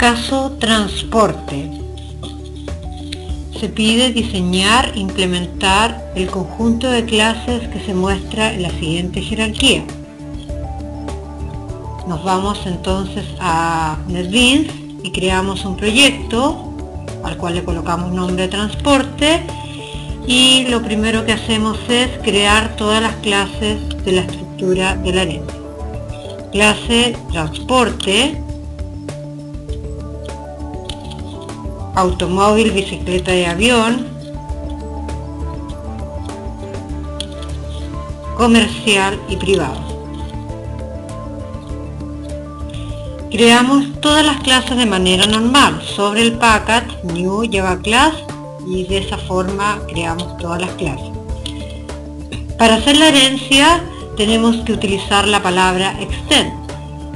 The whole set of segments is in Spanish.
Caso transporte. Se pide diseñar e implementar el conjunto de clases que se muestra en la siguiente jerarquía. Nos vamos entonces a NetBeans y creamos un proyecto al cual le colocamos nombre de transporte, y lo primero que hacemos es crear todas las clases de la estructura de la herencia. Clase transporte, automóvil, bicicleta y avión, comercial y privado. Creamos todas las clases de manera normal sobre el package new Java class, y de esa forma creamos todas las clases. Para hacer la herencia tenemos que utilizar la palabra extend.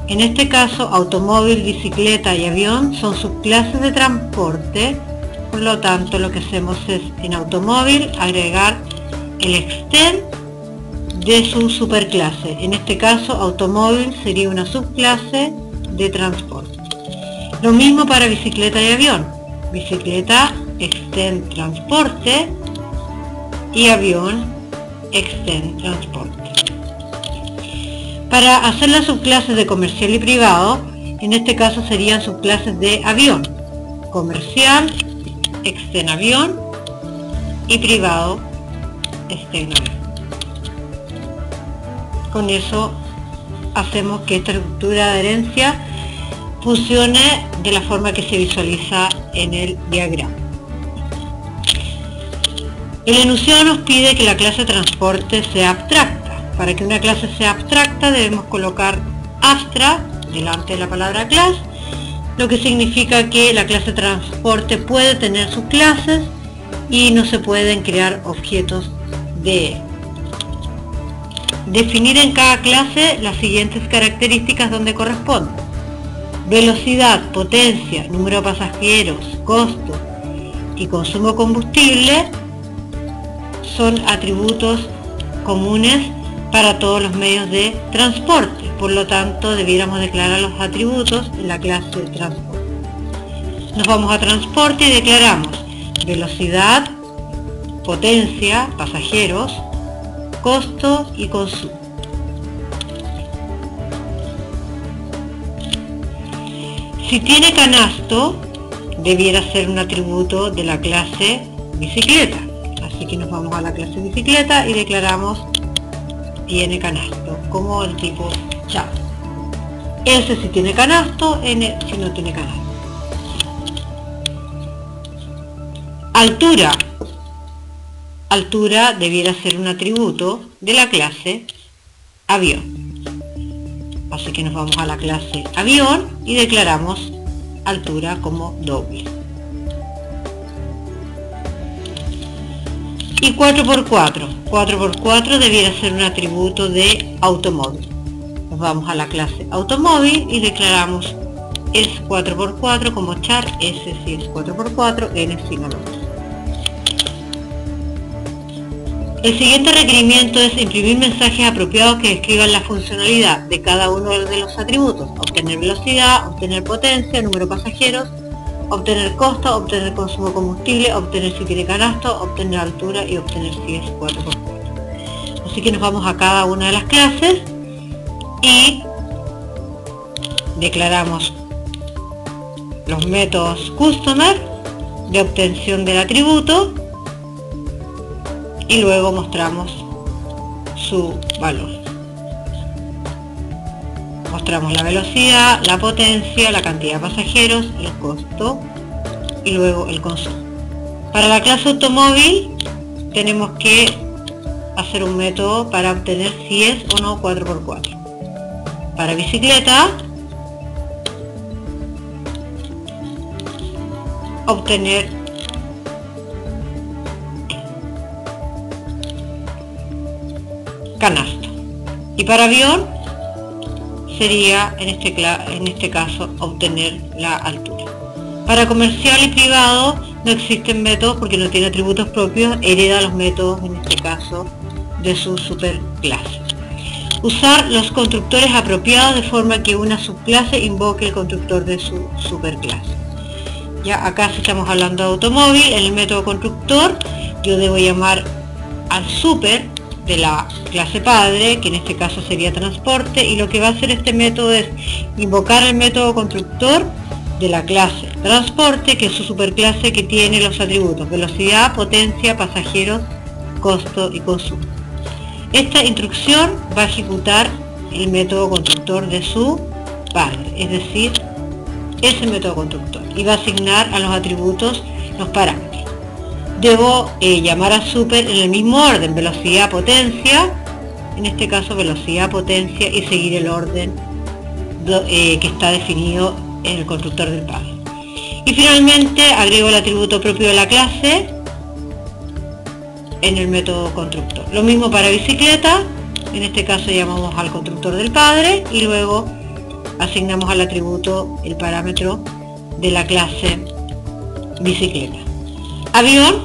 En este caso, automóvil, bicicleta y avión son subclases de transporte, por lo tanto lo que hacemos es en automóvil agregar el extend de su superclase. En este caso, automóvil sería una subclase de transporte. Lo mismo para bicicleta y avión. Bicicleta extend transporte y avión extend transporte. Para hacer las subclases de comercial y privado, en este caso serían subclases de avión, comercial extend avión y privado extend avión. Con eso hacemos que esta estructura de herencia funcione de la forma que se visualiza en el diagrama. El enunciado nos pide que la clase transporte sea abstracta. Para que una clase sea abstracta debemos colocar abstract delante de la palabra class, lo que significa que la clase transporte puede tener sus clases y no se pueden crear objetos de él. Definir en cada clase las siguientes características donde corresponde. Velocidad, potencia, número de pasajeros, costo y consumo de combustible son atributos comunes para todos los medios de transporte. Por lo tanto, debiéramos declarar los atributos en la clase de transporte. Nos vamos a transporte y declaramos velocidad, potencia, pasajeros, costo y consumo. Si tiene canasto, debiera ser un atributo de la clase bicicleta. Así que nos vamos a la clase bicicleta y declaramos tiene canasto como el tipo Java. Ese si tiene canasto, N si no tiene canasto. Altura. Altura debiera ser un atributo de la clase avión. Así que nos vamos a la clase avión y declaramos altura como doble. Y 4x4. 4x4 debiera ser un atributo de automóvil. Nos vamos a la clase automóvil y declaramos es 4x4 como char, S si es 4x4, N si no lo es. El siguiente requerimiento es imprimir mensajes apropiados que describan la funcionalidad de cada uno de los atributos: obtener velocidad, obtener potencia, número de pasajeros, obtener costo, obtener consumo de combustible, obtener si tiene canasto, obtener altura y obtener si es 4x4. Así que nos vamos a cada una de las clases y declaramos los métodos customer de obtención del atributo y luego mostramos su valor. Mostramos la velocidad, la potencia, la cantidad de pasajeros, el costo y luego el consumo. Para la clase automóvil tenemos que hacer un método para obtener si es o no 4x4. Para bicicleta, obtener canasto. Y para avión sería en este caso obtener la altura. Para comercial y privado no existen métodos porque no tiene atributos propios, hereda los métodos en este caso de su superclase. Usar los constructores apropiados de forma que una subclase invoque el constructor de su superclase. Ya acá si estamos hablando de automóvil, en el método constructor yo debo llamar al super de la clase padre, que en este caso sería transporte, y lo que va a hacer este método es invocar el método constructor de la clase transporte, que es su superclase que tiene los atributos velocidad, potencia, pasajeros, costo y consumo. Esta instrucción va a ejecutar el método constructor de su padre, es decir, ese método constructor, y va a asignar a los atributos los parámetros. Debo llamar a super en el mismo orden, velocidad, potencia, en este caso velocidad, potencia, y seguir el orden que está definido en el constructor del padre. Y finalmente agrego el atributo propio de la clase en el método constructor. Lo mismo para bicicleta, en este caso llamamos al constructor del padre y luego asignamos al atributo el parámetro de la clase bicicleta. Avión,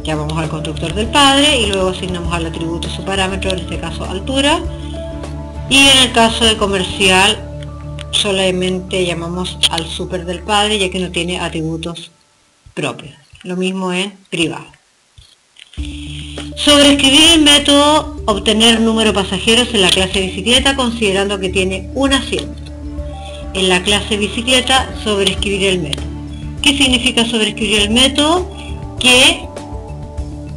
llamamos al constructor del padre y luego asignamos al atributo su parámetro, en este caso altura, y en el caso de comercial solamente llamamos al super del padre, ya que no tiene atributos propios. Lo mismo en privado. Sobreescribir el método obtener número de pasajeros en la clase bicicleta, considerando que tiene un asiento. En la clase bicicleta, sobreescribir el método. ¿Qué significa sobreescribir el método? Que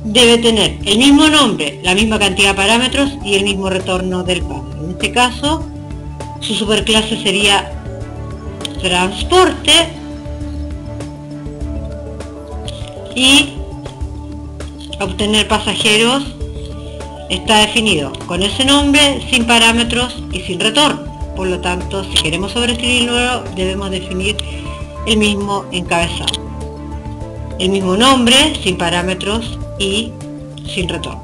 debe tener el mismo nombre, la misma cantidad de parámetros y el mismo retorno del padre. En este caso, su superclase sería transporte y obtener pasajeros está definido con ese nombre, sin parámetros y sin retorno. Por lo tanto, si queremos sobreescribirlo, debemos definir el mismo encabezado, el mismo nombre, sin parámetros y sin retorno.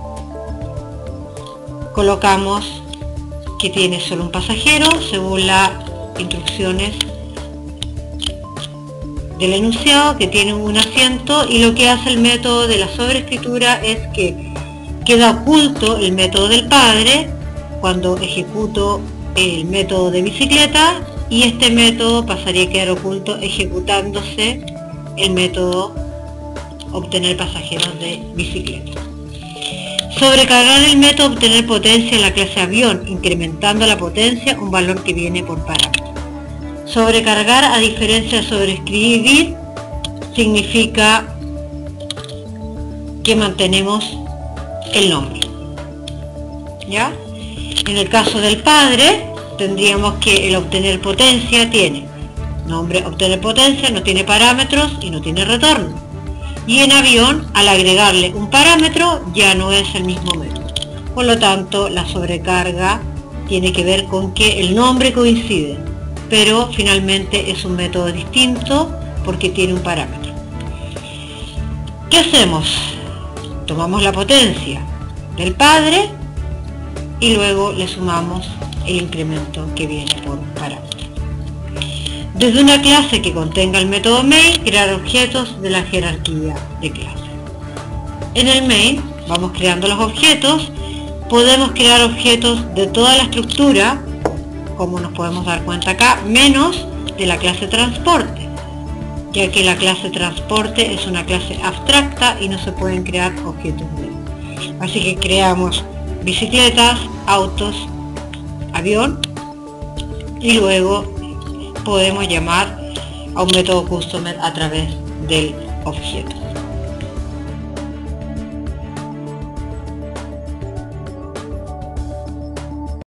Colocamos que tiene solo un pasajero según las instrucciones del enunciado, que tiene un asiento, y lo que hace el método de la sobreescritura es que queda oculto el método del padre cuando ejecuto el método de bicicleta, y este método pasaría a quedar oculto ejecutándose el método obtener pasajeros de bicicleta. Sobrecargar el método obtener potencia en la clase avión, incrementando la potencia, un valor que viene por parámetro. Sobrecargar, a diferencia de sobreescribir, significa que mantenemos el nombre. ¿Ya? En el caso del padre, tendríamos que el obtener potencia tiene nombre obtener potencia, no tiene parámetros y no tiene retorno. Y en avión, al agregarle un parámetro, ya no es el mismo método. Por lo tanto, la sobrecarga tiene que ver con que el nombre coincide, pero finalmente es un método distinto porque tiene un parámetro. ¿Qué hacemos? Tomamos la potencia del padre y luego le sumamos el incremento que viene por parámetro. Desde una clase que contenga el método main, crear objetos de la jerarquía de clase. En el main vamos creando los objetos. Podemos crear objetos de toda la estructura, como nos podemos dar cuenta acá, menos de la clase transporte, ya que la clase transporte es una clase abstracta y no se pueden crear objetos de él. Así que creamos bicicletas, autos, avión, y luego podemos llamar a un método customer a través del objeto.